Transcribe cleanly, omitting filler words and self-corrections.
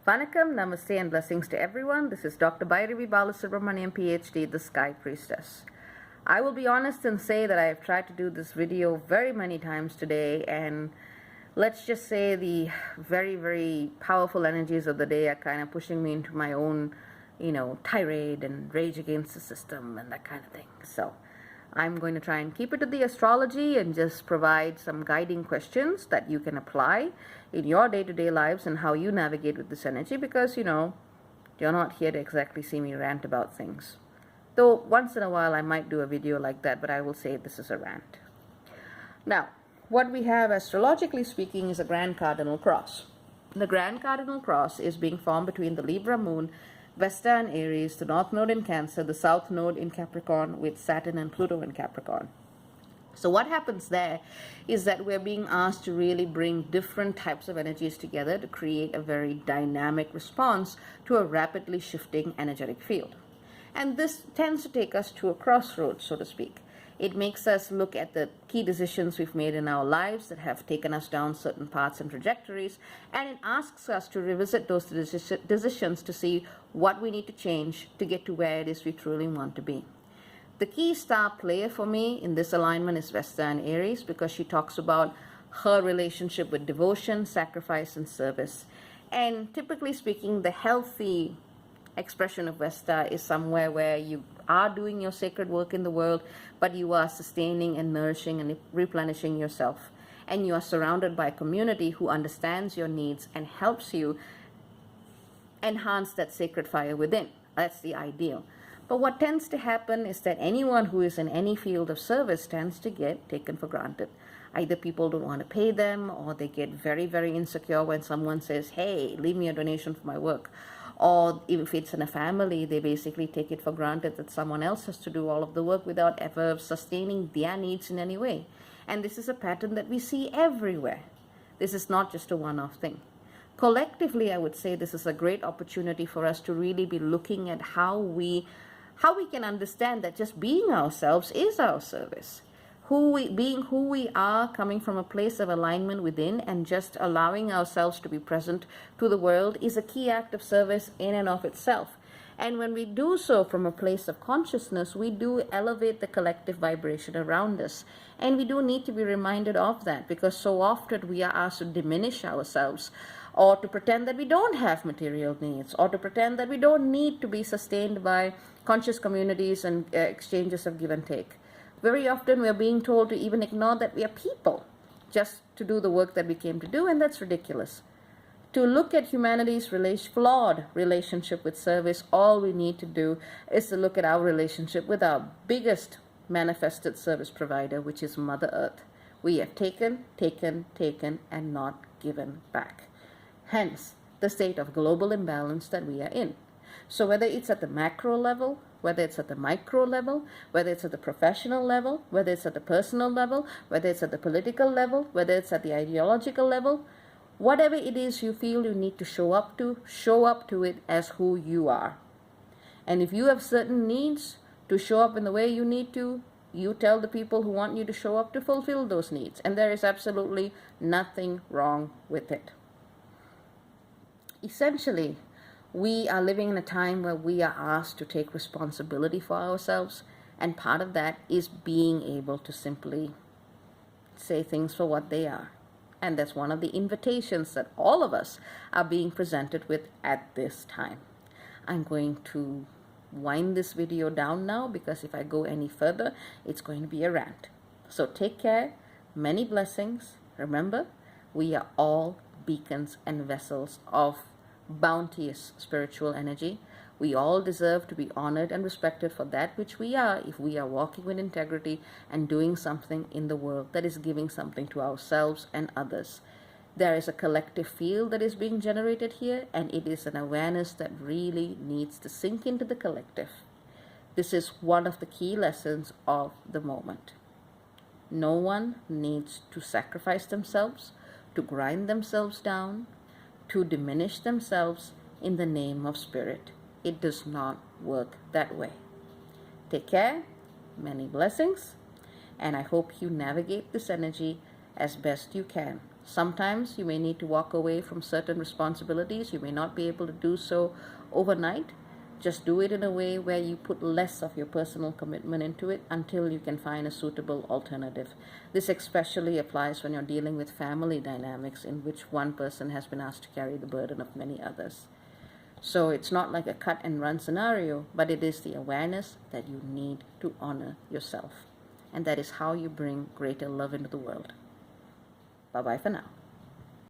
Vanakkam, Namaste and blessings to everyone. This is Dr. Bhairavi Balasubramanian, PhD, the Sky Priestess. I will be honest and say that I have tried to do this video very many times today, and let's just say the very, very powerful energies of the day are kind of pushing me into my own, tirade and rage against the system and that kind of thing. So I'm going to try and keep it to the astrology and just provide some guiding questions that you can apply in your day-to-day lives and how you navigate with this energy, because you're not here to exactly see me rant about things. Though once in a while I might do a video like that, but I will say this is a rant. Now, what we have astrologically speaking is a Grand Cardinal Cross. The Grand Cardinal Cross is being formed between the Libra Moon, Vesta and Aries, the North Node in Cancer, the South Node in Capricorn, with Saturn and Pluto in Capricorn. So what happens there is that we're being asked to really bring different types of energies together to create a very dynamic response to a rapidly shifting energetic field. And this tends to take us to a crossroads, so to speak. It makes us look at the key decisions we've made in our lives that have taken us down certain paths and trajectories, and it asks us to revisit those decisions to see what we need to change to get to where it is we truly want to be. The key star player for me in this alignment is Vesta and Aries, because she talks about her relationship with devotion, sacrifice, and service. And typically speaking, the healthy expression of Vesta is somewhere where you are doing your sacred work in the world, but you are sustaining and nourishing and replenishing yourself. And you are surrounded by a community who understands your needs and helps you enhance that sacred fire within. That's the ideal. But what tends to happen is that anyone who is in any field of service tends to get taken for granted. Either people don't want to pay them, or they get very, very insecure when someone says, hey, leave me a donation for my work. Or if it's in a family, they basically take it for granted that someone else has to do all of the work without ever sustaining their needs in any way. And this is a pattern that we see everywhere. This is not just a one-off thing. Collectively, I would say this is a great opportunity for us to really be looking at how we can understand that just being ourselves is our service. Being who we are, coming from a place of alignment within, and just allowing ourselves to be present to the world is a key act of service in and of itself. And when we do so from a place of consciousness, we do elevate the collective vibration around us. And we do need to be reminded of that, because so often we are asked to diminish ourselves, or to pretend that we don't have material needs, or to pretend that we don't need to be sustained by conscious communities and exchanges of give and take. Very often we are being told to even ignore that we are people, just to do the work that we came to do, and that's ridiculous. To look at humanity's flawed relationship with service, all we need to do is to look at our relationship with our biggest manifested service provider, which is Mother Earth. We have taken, and not given back. Hence, the state of global imbalance that we are in. So whether it's at the macro level, whether it's at the micro level, whether it's at the professional level, whether it's at the personal level, whether it's at the political level, whether it's at the ideological level, whatever it is you feel you need to show up to it as who you are. And if you have certain needs to show up in the way you need to, you tell the people who want you to show up to fulfill those needs. And there is absolutely nothing wrong with it. Essentially, we are living in a time where we are asked to take responsibility for ourselves, and part of that is being able to simply say things for what they are. And that's one of the invitations that all of us are being presented with at this time. I'm going to wind this video down now, because if I go any further, it's going to be a rant. So take care, many blessings. Remember, we are all beacons and vessels of bounteous spiritual energy. We all deserve to be honored and respected for that which we are, if we are walking with integrity and doing something in the world that is giving something to ourselves and others. There is a collective field that is being generated here, and it is an awareness that really needs to sink into the collective. This is one of the key lessons of the moment. No one needs to sacrifice themselves, to grind themselves down, to diminish themselves in the name of spirit. It does not work that way. Take care, many blessings, and I hope you navigate this energy as best you can, Sometimes you may need to walk away from certain responsibilities. You may not be able to do so overnight. Just do it in a way where you put less of your personal commitment into it until you can find a suitable alternative. This especially applies when you're dealing with family dynamics in which one person has been asked to carry the burden of many others. So it's not like a cut and run scenario, but it is the awareness that you need to honor yourself. And that is how you bring greater love into the world. Bye-bye for now.